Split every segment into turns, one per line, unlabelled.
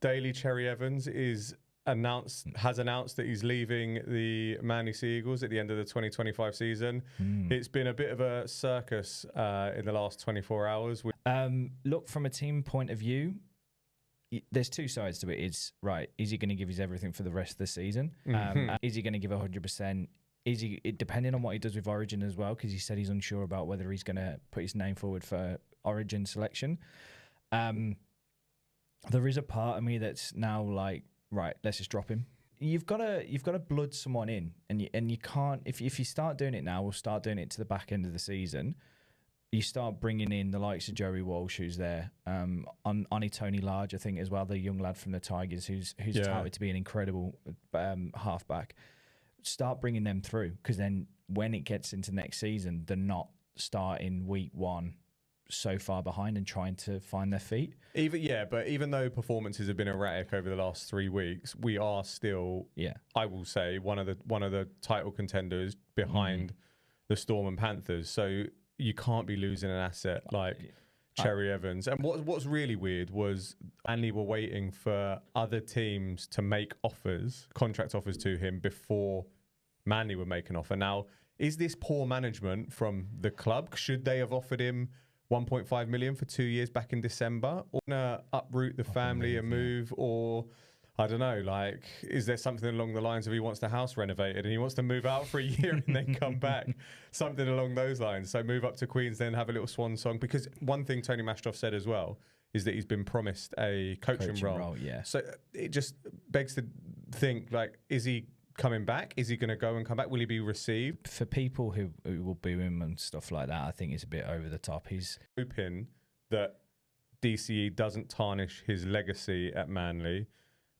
Daily Cherry Evans has announced that he's leaving the Manly Sea Eagles at the end of the 2025 season. It's been a bit of a circus in the last 24 hours.
Look, from a team point of view, there's two sides to it. It's right, is he going to give his everything for the rest of the season? Is he going to give 100%? Is he, depending on what he does with Origin as well, because he said he's unsure about whether he's going to put his name forward for Origin selection. There is a part of me that's now like, right, let's just drop him. You've got to blood someone in, and you can't. If you start doing it now, we'll start doing it to the back end of the season. You start bringing in the likes of Joey Walsh, who's there, Oni Tony Large, I think as well, the young lad from the Tigers, who's touted to be an incredible halfback. Start bringing them through, because then when it gets into next season, they're not starting week one so far behind and trying to find their feet.
But even though performances have been erratic over the last 3 weeks, we are still, I will say, one of the title contenders behind the Storm and Panthers. So you can't be losing an asset like Cherry Evans. And what's really weird was Manly were waiting for other teams to make contract offers to him before Manly would make an offer. Now, is this poor management from the club? Should they have offered him 1.5 million for 2 years back in December, or uproot the family and move, or I don't know, like, is there something along the lines of he wants the house renovated and he wants to move out for a year and then come back? Something along those lines. So move up to Queens, then have a little swan song. Because one thing Tony Mashtoff said as well is that he's been promised a coaching role. So it just begs to think, like, is he coming back? Is he going to go and come back? Will he be received?
For people who will boo him and stuff like that, I think it's a bit over the top. He's
hoping that DCE doesn't tarnish his legacy at Manly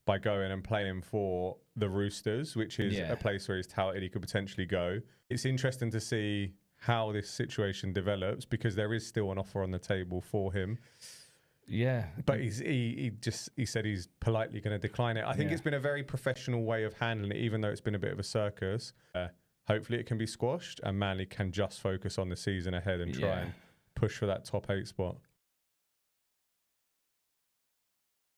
by going and playing for the Roosters, which is a place where he's touted he could potentially go. It's interesting to see how this situation develops, because there is still an offer on the table for him. But he said he's politely going to decline it. I think it's been a very professional way of handling it, even though it's been a bit of a circus. Hopefully it can be squashed and Manly can just focus on the season ahead and try and push for that top 8 spot.